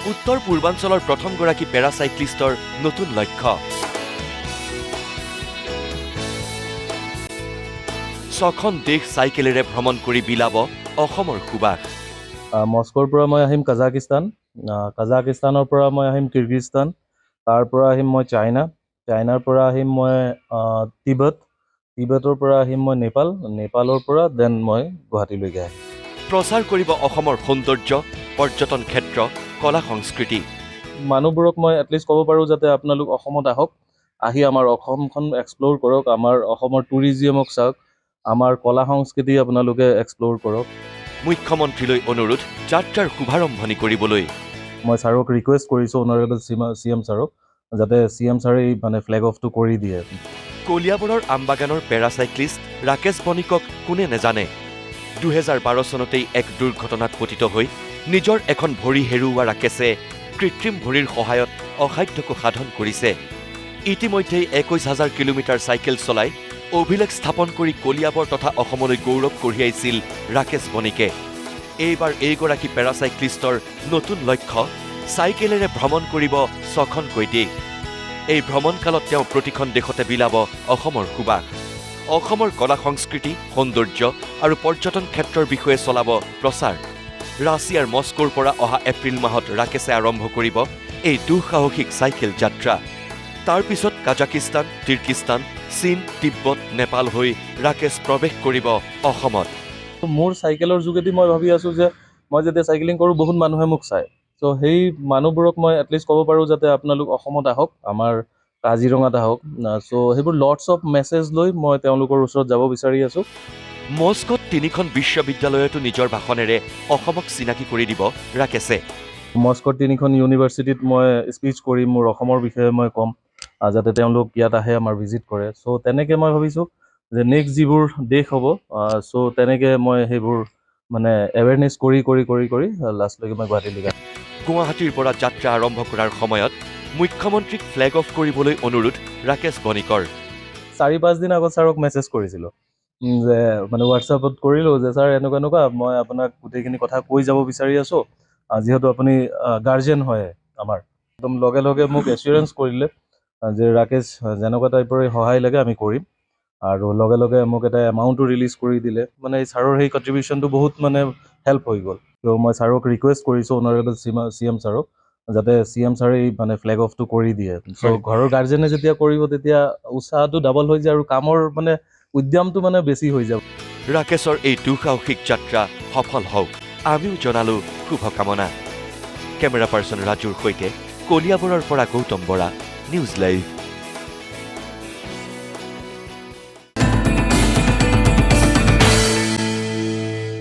উত্তৰ পূৰ্বাঞ্চলৰ প্ৰথমগৰাকী পেৰাচাইক্লিষ্টৰ নতুন লক্ষ্য। 6খন দেশ চাইকেলেৰে ভ্ৰমণ কৰি বিলাব অসমৰ সুবাস। মস্কোৰ পৰা মই আহিম কাজাকিস্তান, কাজাকিস্তানৰ পৰা মই আহিম কিৰ্গিস্তান, তাৰ পৰা আহিম মই চাইনাৰ পৰা আহিম মই তিব্বতৰ পৰা আহিম মই নেপালৰ পৰা দেন মই গুৱাহাটীলৈকে আহিম। প্ৰচাৰ কৰিব অসমৰ সৌন্দৰ্য, পৰ্যটন ক্ষেত্ৰ, কলা সংস্কৃতি। মানুহবোৰক মই এটলিষ্ট ক'ব পাৰোঁ যাতে আপোনালোক অসমত আহক, আহি আমাৰ অসমখন এক্সপ্ল'ৰ কৰক, আমাৰ অসমৰ টুৰিজিমক চাওক, আমাৰ কলা সংস্কৃতি আপোনালোকে এক্সপ্ল'ৰ কৰক। মুখ্যমন্ত্ৰীলৈ অনুৰোধ যাত্ৰাৰ শুভাৰম্ভণি কৰিবলৈ। মই ছাৰক ৰিকুৱেষ্ট কৰিছোঁ, অনাৰেবল CM ছাৰক, যাতে CM ছাৰে ফ্লেগ অফটো কৰি দিয়ে। কলিয়াবৰৰ আমবাগানৰ পেৰাচাইক্লিষ্ট ৰাকেশ বণিকক কোনে নেজানে। 2012 চনতেই এক দুৰ্ঘটনাত পতিত হৈ নিজৰ এখন ভৰি হেৰুওৱা ৰাকেশে কৃত্ৰিম ভৰিৰ সহায়ত অসাধ্যকো সাধন কৰিছে। ইতিমধ্যেই 21,000 কিলোমিটাৰ চাইকেল চলাই অভিলেখ স্থাপন কৰি কলিয়াবৰ তথা অসমলৈ গৌৰৱ কঢ়িয়াইছিল ৰাকেশ বণিকে। এইবাৰ এইগৰাকী পেৰাচাইক্লিষ্টৰ নতুন লক্ষ্য, চাইকেলেৰে ভ্ৰমণ কৰিব 6খনকৈ দেশ। এই ভ্ৰমণকালত তেওঁ প্ৰতিখন দেশতে বিলাব অসমৰ সুবাস। অসমৰ কলা সংস্কৃতি, সৌন্দৰ্য আৰু পৰ্যটন ক্ষেত্ৰৰ বিষয়ে চলাব প্ৰচাৰ। ৰাছিয়াৰ মস্কোৰ পৰা অহা এপ্ৰিল মাহত ৰাকেশে আৰম্ভ কৰিব এই দুঃসাহসিক চাইকেল যাত্ৰা। তাৰ পিছত কাজাকিস্তান, তিৰ্কিস্তান, চীন, তিব্বত, নেপাল হৈ ৰাকেশ প্ৰৱেশ কৰিব অসমত। মোৰ চাইকেলৰ যোগেদি মই ভাবি আছোঁ যে মই যেতিয়া চাইকেলিং কৰোঁ বহুত মানুহে মোক চায়। চ' সেই মানুহবোৰক মই এটলিষ্ট ক'ব পাৰোঁ যাতে আপোনালোক অসমত আহক, আমাৰ কাজিৰঙাত আহক। চ' সেইবোৰ লটছ অফ মেছেজ লৈ মই তেওঁলোকৰ ওচৰত যাব বিচাৰি আছোঁ। মস্কোত 3খন বিশ্ববিদ্যালয়তো নিজৰ ভাষণেৰে অসমক চিনাকি কৰি দিব ৰাকেশে। মস্কোত 3খন ইউনিভাৰ্চিটিত মই স্পীচ কৰিম, মোৰ অসমৰ বিষয়ে মই ক'ম, যাতে তেওঁলোক ইয়াত আহে, আমাৰ ভিজিট কৰে। চ' তেনেকৈ মই ভাবিছোঁ যে নেক্সট যিবোৰ দেশ হ'ব, চ' তেনেকৈ মই সেইবোৰ এৱেৰনেছ কৰি লাষ্টলৈকে মই গুৱাহাটীলৈকে। গুৱাহাটীৰ পৰা যাত্ৰা আৰম্ভ কৰাৰ সময়ত মুখ্যমন্ত্ৰীক ফ্লেগ অফ কৰিবলৈ অনুৰোধ ৰাকেশ বণিকৰ। 4-5 দিন আগত ছাৰক মেছেজ কৰিছিলোঁ, যে হোৱাটছআপত কৰিলোঁ যে ছাৰ এনেকুৱা মই আপোনাক গোটেইখিনি কথা কৈ যাব বিচাৰি আছোঁ, যিহেতু আপুনি গাৰ্জেন হয় আমাৰ। একদম লগে লগে মোক এছুৰেঞ্চ কৰিলে যে ৰাকেশ যেনেকুৱা টাইপৰে সহায় লাগে আমি কৰিম, আৰু লগে লগে মোক এটা এমাউণ্টো ৰিলিজ কৰি দিলে। এই ছাৰৰ সেই কণ্ট্ৰিবিউশ্যনটো বহুত হেল্প হৈ গ'ল। ত' মই ছাৰক ৰিকুৱেষ্ট কৰিছোঁ, অনাৰেবল CM ছাৰক, যাতে CM ছাৰে ফ্লেগ অফটো কৰি দিয়ে। চ' ঘৰৰ গাৰ্জেনে যেতিয়া কৰিব তেতিয়া উৎসাহটো ডাবল হৈ যায় আৰু কামৰ উদ্যমটো বেছি হৈ যাব। ৰাকেশৰ এই দুঃসাহসিক যাত্ৰা সফল হওক, আমিও জনালো শুভকামনা। কেমেৰা পাৰ্চন ৰাজুৰ সৈতে কলিয়াবৰৰ পৰা গৌতম বৰা, নিউজ লাইভ।